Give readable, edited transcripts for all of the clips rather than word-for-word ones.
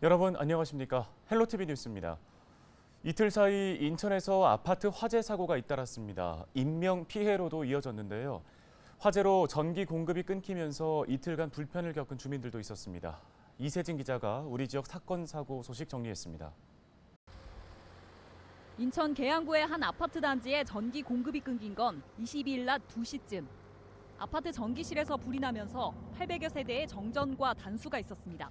여러분 안녕하십니까? 헬로티비 뉴스입니다. 이틀 사이 인천에서 아파트 화재 사고가 잇따랐습니다. 인명 피해로도 이어졌는데요. 화재로 전기 공급이 끊기면서 이틀간 불편을 겪은 주민들도 있었습니다. 이세진 기자가 우리 지역 사건 사고 소식 정리했습니다. 인천 계양구의 한 아파트 단지에 전기 공급이 끊긴 건 22일 낮 2시쯤. 아파트 전기실에서 불이 나면서 800여 세대의 정전과 단수가 있었습니다.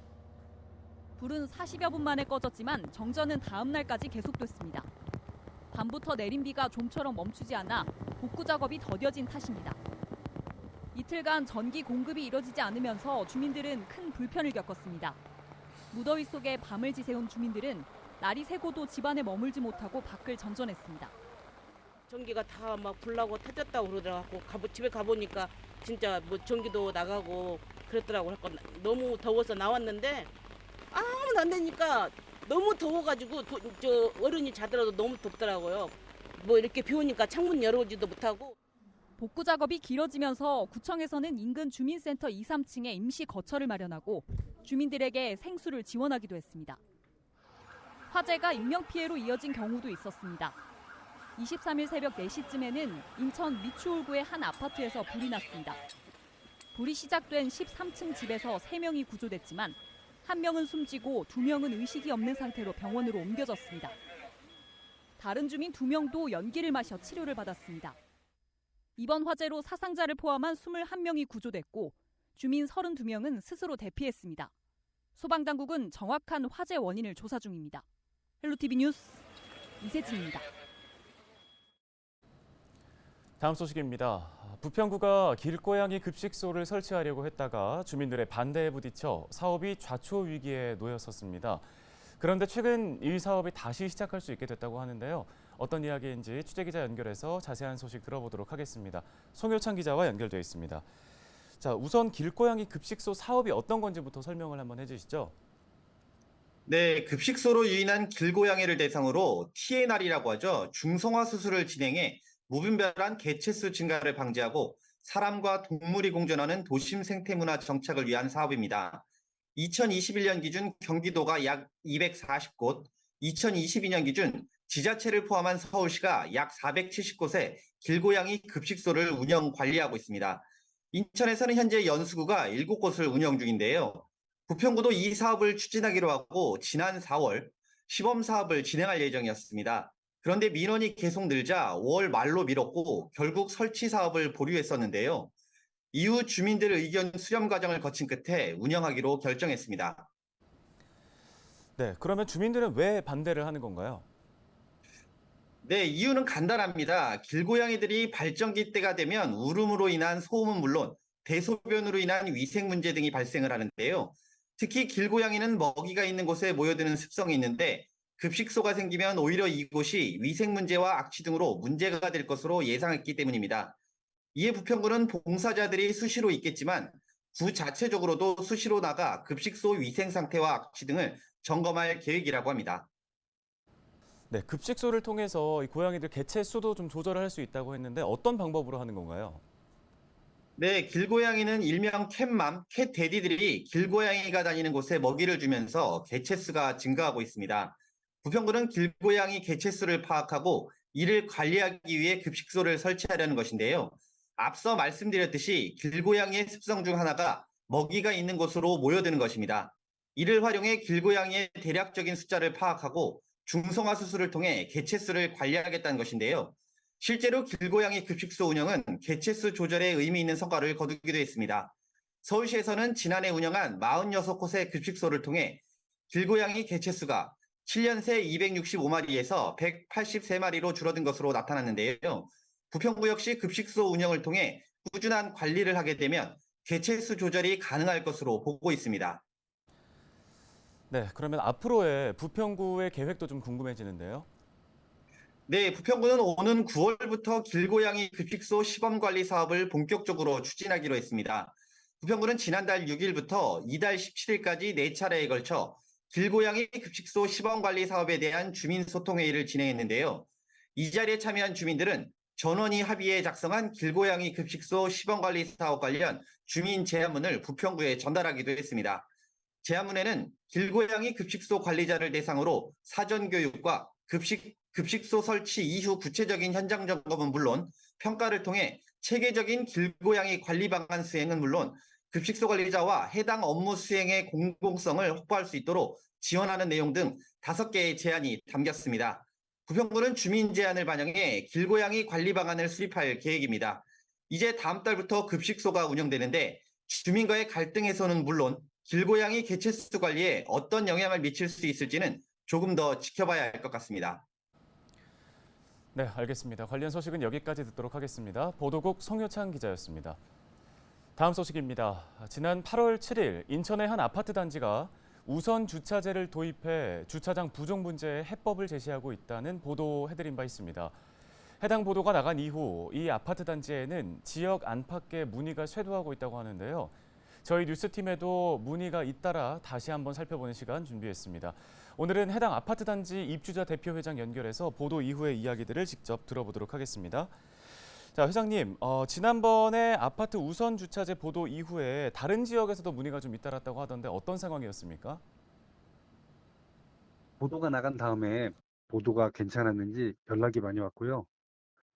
불은 40여 분 만에 꺼졌지만 정전은 다음 날까지 계속됐습니다. 밤부터 내린 비가 좀처럼 멈추지 않아 복구 작업이 더뎌진 탓입니다. 이틀간 전기 공급이 이뤄지지 않으면서 주민들은 큰 불편을 겪었습니다. 무더위 속에 밤을 지새운 주민들은 날이 새고도 집안에 머물지 못하고 밖을 전전했습니다. 전기가 다 막 불나고 터졌다고 그러더라고. 집에 가보니까 진짜 뭐 전기도 나가고 그랬더라고. 너무 더워서 나왔는데 아무도 안 되니까 너무 더워가지고 저 어른이 자더라도 너무 덥더라고요. 뭐 이렇게 비 오니까 창문 열어오지도 못하고. 복구 작업이 길어지면서 구청에서는 인근 주민센터 2, 3층에 임시 거처를 마련하고 주민들에게 생수를 지원하기도 했습니다. 화재가 인명피해로 이어진 경우도 있었습니다. 23일 새벽 4시쯤에는 인천 미추홀구의 한 아파트에서 불이 났습니다. 불이 시작된 13층 집에서 3명이 구조됐지만 1명은 숨지고 2명은 의식이 없는 상태로 병원으로 옮겨졌습니다. 다른 주민 2명도 연기를 마셔 치료를 받았습니다. 이번 화재로 사상자를 포함한 21명이 구조됐고 주민 32명은 스스로 대피했습니다. 소방당국은 정확한 화재 원인을 조사 중입니다. 헬로티비 뉴스 이세진입니다. 다음 소식입니다. 부평구가 길고양이 급식소를 설치하려고 했다가 주민들의 반대에 부딪혀 사업이 좌초 위기에 놓였었습니다. 그런데 최근 이 사업이 다시 시작할 수 있게 됐다고 하는데요. 어떤 이야기인지 취재기자 연결해서 자세한 소식 들어보도록 하겠습니다. 송효찬 기자와 연결되어 있습니다. 자, 우선 길고양이 급식소 사업이 어떤 건지부터 설명을 한번 해주시죠. 네, 급식소로 유인한 길고양이를 대상으로 TNR이라고 하죠. 중성화 수술을 진행해 무분별한 개체수 증가를 방지하고 사람과 동물이 공존하는 도심 생태문화 정착을 위한 사업입니다. 2021년 기준 경기도가 약 240곳, 2022년 기준 지자체를 포함한 서울시가 약 470곳에 길고양이 급식소를 운영 관리하고 있습니다. 인천에서는 현재 연수구가 7곳을 운영 중인데요. 부평구도 이 사업을 추진하기로 하고 지난 4월 시범 사업을 진행할 예정이었습니다. 그런데 민원이 계속 늘자 5월 말로 미뤘고 결국 설치 사업을 보류했었는데요. 이후 주민들 의견 수렴 과정을 거친 끝에 운영하기로 결정했습니다. 네, 그러면 주민들은 왜 반대를 하는 건가요? 네, 이유는 간단합니다. 길고양이들이 발정기 때가 되면 울음으로 인한 소음은 물론 대소변으로 인한 위생 문제 등이 발생을 하는데요. 특히 길고양이는 먹이가 있는 곳에 모여드는 습성이 있는데 급식소가 생기면 오히려 이곳이 위생 문제와 악취 등으로 문제가 될 것으로 예상했기 때문입니다. 이에 부평구는 봉사자들이 수시로 있겠지만 구 자체적으로도 수시로 나가 급식소 위생 상태와 악취 등을 점검할 계획이라고 합니다. 네, 급식소를 통해서 이 고양이들 개체 수도 좀 조절을 할 수 있다고 했는데 어떤 방법으로 하는 건가요? 네, 길고양이는 일명 캣맘, 캣데디들이 길고양이가 다니는 곳에 먹이를 주면서 개체수가 증가하고 있습니다. 부평구는 길고양이 개체수를 파악하고 이를 관리하기 위해 급식소를 설치하려는 것인데요. 앞서 말씀드렸듯이 길고양이의 습성 중 하나가 먹이가 있는 곳으로 모여드는 것입니다. 이를 활용해 길고양이의 대략적인 숫자를 파악하고 중성화 수술을 통해 개체수를 관리하겠다는 것인데요. 실제로 길고양이 급식소 운영은 개체수 조절에 의미 있는 성과를 거두기도 했습니다. 서울시에서는 지난해 운영한 46곳의 급식소를 통해 길고양이 개체수가 7년 새 265마리에서 183마리로 줄어든 것으로 나타났는데요. 부평구 역시 급식소 운영을 통해 꾸준한 관리를 하게 되면 개체수 조절이 가능할 것으로 보고 있습니다. 네, 그러면 앞으로의 부평구의 계획도 좀 궁금해지는데요. 네, 부평구는 오는 9월부터 길고양이 급식소 시범관리 사업을 본격적으로 추진하기로 했습니다. 부평구는 지난달 6일부터 이달 17일까지 4차례에 걸쳐 길고양이 급식소 시범관리 사업에 대한 주민소통회의를 진행했는데요. 이 자리에 참여한 주민들은 전원이 합의해 작성한 길고양이 급식소 시범관리 사업 관련 주민 제안문을 부평구에 전달하기도 했습니다. 제안문에는 길고양이 급식소 관리자를 대상으로 사전 교육과 급식소 설치 이후 구체적인 현장 점검은 물론 평가를 통해 체계적인 길고양이 관리 방안 수행은 물론 급식소 관리자와 해당 업무 수행의 공공성을 확보할 수 있도록 지원하는 내용 등 5개의 제안이 담겼습니다. 부평구는 주민 제안을 반영해 길고양이 관리 방안을 수립할 계획입니다. 이제 다음 달부터 급식소가 운영되는데 주민과의 갈등 해소는 물론 길고양이 개체수 관리에 어떤 영향을 미칠 수 있을지는 조금 더 지켜봐야 할 것 같습니다. 네, 알겠습니다. 관련 소식은 여기까지 듣도록 하겠습니다. 보도국 송효창 기자였습니다. 다음 소식입니다. 지난 8월 7일 인천의 한 아파트 단지가 우선 주차제를 도입해 주차장 부족 문제에 해법을 제시하고 있다는 보도해드린 바 있습니다. 해당 보도가 나간 이후 이 아파트 단지에는 지역 안팎의 문의가 쇄도하고 있다고 하는데요. 저희 뉴스팀에도 문의가 잇따라 다시 한번 살펴보는 시간 준비했습니다. 오늘은 해당 아파트 단지 입주자 대표회장 연결해서 보도 이후의 이야기들을 직접 들어보도록 하겠습니다. 자, 회장님, 지난번에 아파트 우선 주차제 보도 이후에 다른 지역에서도 문의가 좀 잇따랐다고 하던데 어떤 상황이었습니까? 보도가 나간 다음에 보도가 괜찮았는지 연락이 많이 왔고요.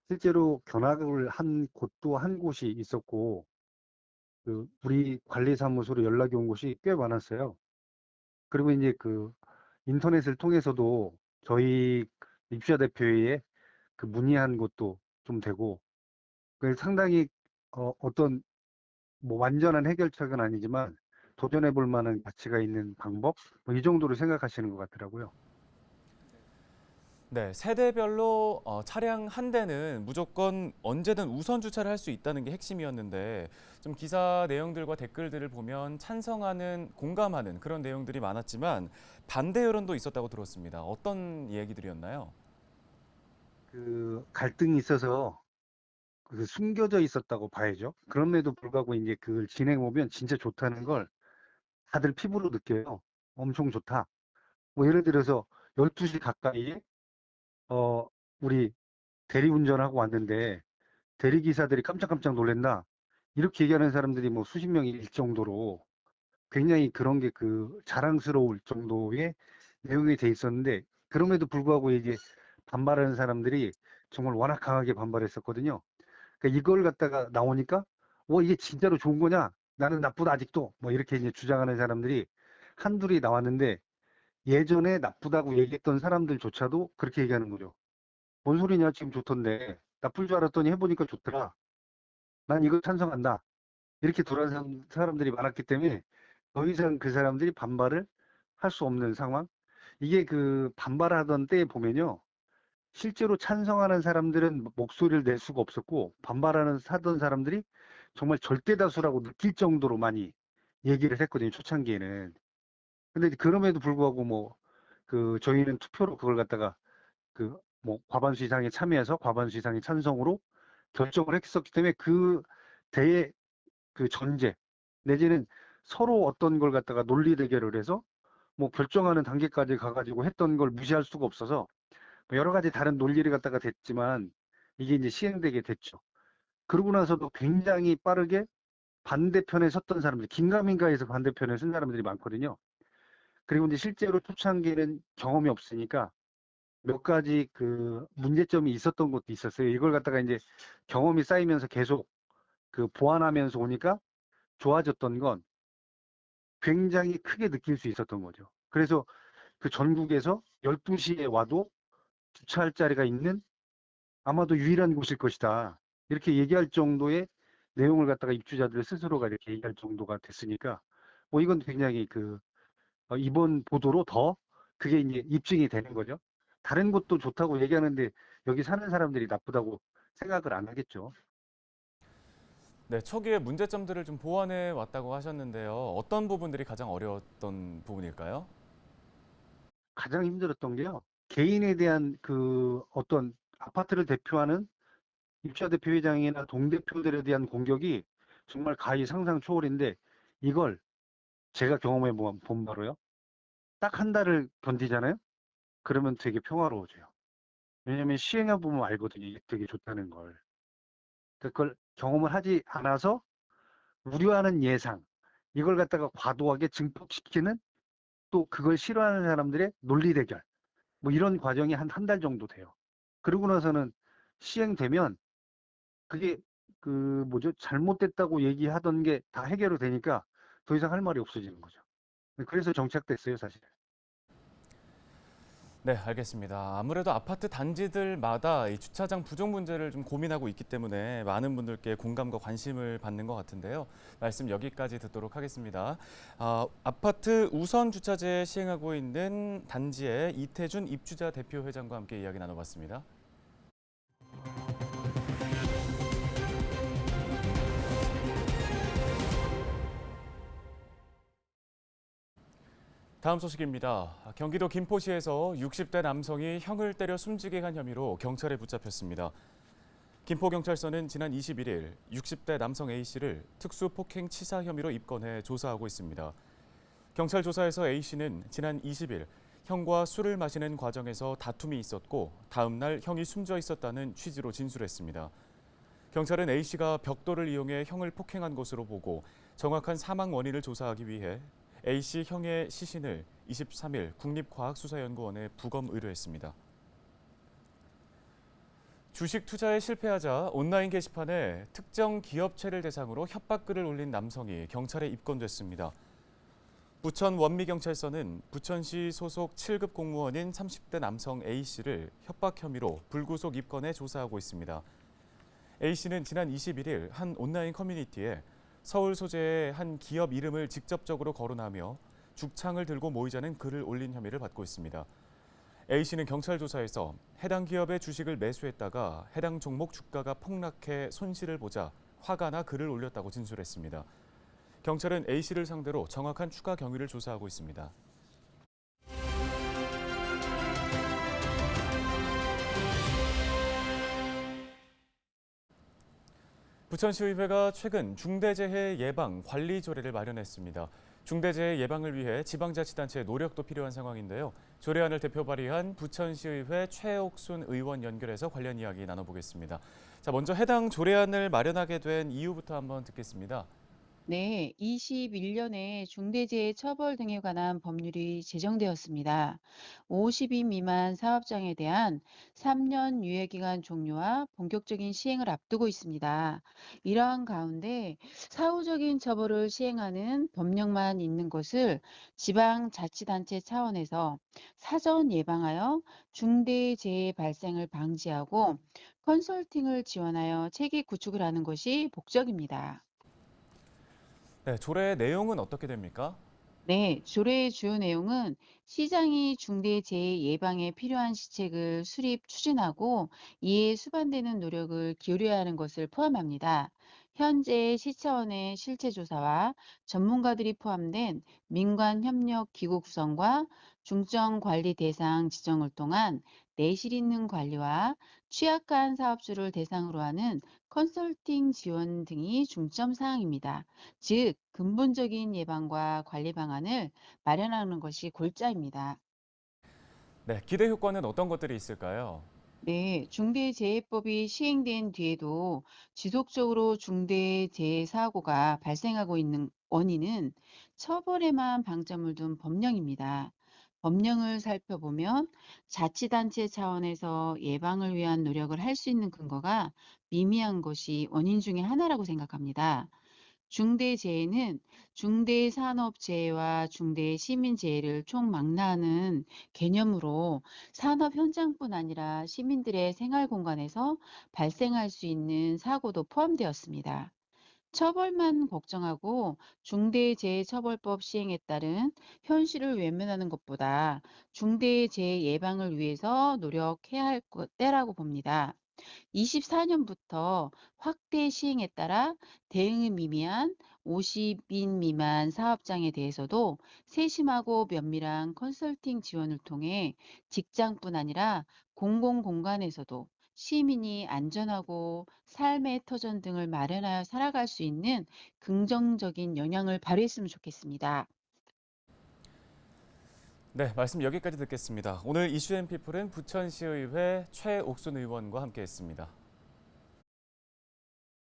실제로 견학을 한 곳도 한 곳이 있었고, 우리 관리사무소로 연락이 온 곳이 꽤 많았어요. 그리고 이제 인터넷을 통해서도 저희 입주자 대표회에 문의한 것도 좀 되고, 상당히 어떤 뭐 완전한 해결책은 아니지만 도전해 볼 만한 가치가 있는 방법, 이 정도로 생각하시는 것 같더라고요. 네, 세대별로 차량 한 대는 무조건 언제든 우선 주차를 할 수 있다는 게 핵심이었는데 좀 기사 내용들과 댓글들을 보면 찬성하는, 공감하는 그런 내용들이 많았지만 반대 여론도 있었다고 들었습니다. 어떤 얘기들이었나요? 갈등이 있어서 숨겨져 있었다고 봐야죠. 그럼에도 불구하고 이제 그걸 진행해 보면 진짜 좋다는 걸 다들 피부로 느껴요. 엄청 좋다. 뭐 예를 들어서 12시 가까이에 우리 대리운전하고 왔는데 대리기사들이 깜짝깜짝 놀랬나? 이렇게 얘기하는 사람들이 뭐 수십 명일 정도로 굉장히 그런 게 자랑스러울 정도의 내용이 돼 있었는데 그럼에도 불구하고 이제 반발하는 사람들이 정말 워낙 강하게 반발했었거든요. 그러니까 이걸 갖다가 나오니까 이게 진짜로 좋은 거냐? 나는 나쁘다 아직도 뭐 이렇게 이제 주장하는 사람들이 한둘이 나왔는데 예전에 나쁘다고 얘기했던 사람들조차도 그렇게 얘기하는 거죠. 뭔 소리냐 지금 좋던데 나쁠 줄 알았더니 해보니까 좋더라. 난 이거 찬성한다. 이렇게 돌아선 사람들이 많았기 때문에 더 이상 그 사람들이 반발을 할 수 없는 상황. 이게 반발하던 때에 보면요. 실제로 찬성하는 사람들은 목소리를 낼 수가 없었고 하던 사람들이 정말 절대 다수라고 느낄 정도로 많이 얘기를 했거든요. 초창기에는. 근데 그럼에도 불구하고 저희는 투표로 그걸 갖다가 과반수 이상이 참여해서 과반수 이상이 찬성으로 결정을 했었기 때문에 대의 전제 내지는 서로 어떤 걸 갖다가 논리 대결을 해서 결정하는 단계까지 가가지고 했던 걸 무시할 수가 없어서 여러 가지 다른 논리를 갖다가 됐지만 이게 이제 시행되게 됐죠. 그러고 나서도 굉장히 빠르게 반대편에 섰던 사람들, 긴가민가해서 반대편에 선 사람들이 많거든요. 그리고 이제 실제로 초창기에는 경험이 없으니까 몇 가지 문제점이 있었던 것도 있었어요. 이걸 갖다가 이제 경험이 쌓이면서 계속 보완하면서 오니까 좋아졌던 건 굉장히 크게 느낄 수 있었던 거죠. 그래서 전국에서 12시에 와도 주차할 자리가 있는 아마도 유일한 곳일 것이다. 이렇게 얘기할 정도의 내용을 갖다가 입주자들 스스로가 이렇게 얘기할 정도가 됐으니까 이건 굉장히 이번 보도로 더 그게 이제 입증이 되는 거죠. 다른 곳도 좋다고 얘기하는데 여기 사는 사람들이 나쁘다고 생각을 안 하겠죠. 네, 초기에 문제점들을 좀 보완해 왔다고 하셨는데요. 어떤 부분들이 가장 어려웠던 부분일까요? 가장 힘들었던 게요. 개인에 대한 어떤 아파트를 대표하는 입주자 대표회장이나 동대표들에 대한 공격이 정말 가히 상상 초월인데 이걸 제가 경험해 본 바로요. 딱 한 달을 견디잖아요. 그러면 되게 평화로워져요. 왜냐면 시행해 보면 알거든요. 이게 되게 좋다는 걸. 그걸 경험을 하지 않아서 우려하는 예상, 이걸 갖다가 과도하게 증폭시키는 또 그걸 싫어하는 사람들의 논리 대결. 뭐 이런 과정이 한 달 정도 돼요. 그러고 나서는 시행되면 그게 잘못됐다고 얘기하던 게 다 해결이 되니까 더 이상 할 말이 없어지는 거죠. 그래서 정착됐어요, 사실. 네, 알겠습니다. 아무래도 아파트 단지들마다 이 주차장 부족 문제를 좀 고민하고 있기 때문에 많은 분들께 공감과 관심을 받는 것 같은데요. 말씀 여기까지 듣도록 하겠습니다. 아파트 우선 주차제 시행하고 있는 단지의 이태준 입주자 대표 회장과 함께 이야기 나눠봤습니다. 다음 소식입니다. 경기도 김포시에서 60대 남성이 형을 때려 숨지게 한 혐의로 경찰에 붙잡혔습니다. 김포경찰서는 지난 21일 60대 남성 A씨를 특수폭행 치사 혐의로 입건해 조사하고 있습니다. 경찰 조사에서 A씨는 지난 20일 형과 술을 마시는 과정에서 다툼이 있었고 다음 날 형이 숨져 있었다는 취지로 진술했습니다. 경찰은 A씨가 벽돌을 이용해 형을 폭행한 것으로 보고 정확한 사망 원인을 조사하기 위해 A씨 형의 시신을 23일 국립과학수사연구원에 부검 의뢰했습니다. 주식 투자에 실패하자 온라인 게시판에 특정 기업체를 대상으로 협박글을 올린 남성이 경찰에 입건됐습니다. 부천 원미경찰서는 부천시 소속 7급 공무원인 30대 남성 A씨를 협박 혐의로 불구속 입건해 조사하고 있습니다. A씨는 지난 21일 한 온라인 커뮤니티에 서울 소재의 한 기업 이름을 직접적으로 거론하며 죽창을 들고 모이자는 글을 올린 혐의를 받고 있습니다. A씨는 경찰 조사에서 해당 기업의 주식을 매수했다가 해당 종목 주가가 폭락해 손실을 보자 화가 나 글을 올렸다고 진술했습니다. 경찰은 A씨를 상대로 정확한 추가 경위를 조사하고 있습니다. 부천시의회가 최근 중대재해 예방 관리 조례를 마련했습니다. 중대재해 예방을 위해 지방자치단체의 노력도 필요한 상황인데요. 조례안을 대표 발의한 부천시의회 최옥순 의원 연결해서 관련 이야기 나눠보겠습니다. 자, 먼저 해당 조례안을 마련하게 된 이유부터 한번 듣겠습니다. 네, 21년에 중대재해 처벌 등에 관한 법률이 제정되었습니다. 50인 미만 사업장에 대한 3년 유예기간 종료와 본격적인 시행을 앞두고 있습니다. 이러한 가운데 사후적인 처벌을 시행하는 법령만 있는 것을 지방자치단체 차원에서 사전 예방하여 중대재해 발생을 방지하고 컨설팅을 지원하여 체계 구축을 하는 것이 목적입니다. 네, 조례 내용은 어떻게 됩니까? 네, 조례의 주요 내용은 시장이 중대재해 예방에 필요한 시책을 수립, 추진하고 이에 수반되는 노력을 기울여야 하는 것을 포함합니다. 현재 시 차원의 실체조사와 전문가들이 포함된 민관협력기구 구성과 중점관리 대상 지정을 통한 내실 있는 관리와 취약한 사업주를 대상으로 하는 컨설팅 지원 등이 중점 사항입니다. 즉, 근본적인 예방과 관리 방안을 마련하는 것이 골자입니다. 네, 기대 효과는 어떤 것들이 있을까요? 네, 중대재해법이 시행된 뒤에도 지속적으로 중대재해사고가 발생하고 있는 원인은 처벌에만 방점을 둔 법령입니다. 법령을 살펴보면 자치단체 차원에서 예방을 위한 노력을 할 수 있는 근거가 미미한 것이 원인 중에 하나라고 생각합니다. 중대재해는 중대산업재해와 중대시민재해를 총망라하는 개념으로 산업 현장뿐 아니라 시민들의 생활 공간에서 발생할 수 있는 사고도 포함되었습니다. 처벌만 걱정하고 중대재해처벌법 시행에 따른 현실을 외면하는 것보다 중대재해 예방을 위해서 노력해야 할 때라고 봅니다. 24년부터 확대 시행에 따라 대응이 미미한 50인 미만 사업장에 대해서도 세심하고 면밀한 컨설팅 지원을 통해 직장뿐 아니라 공공공간에서도 시민이 안전하고 삶의 터전 등을 마련하여 살아갈 수 있는 긍정적인 영향을 발휘했으면 좋겠습니다. 네, 말씀 여기까지 듣겠습니다. 오늘 이슈앤피플은 부천시의회 최옥순 의원과 함께했습니다.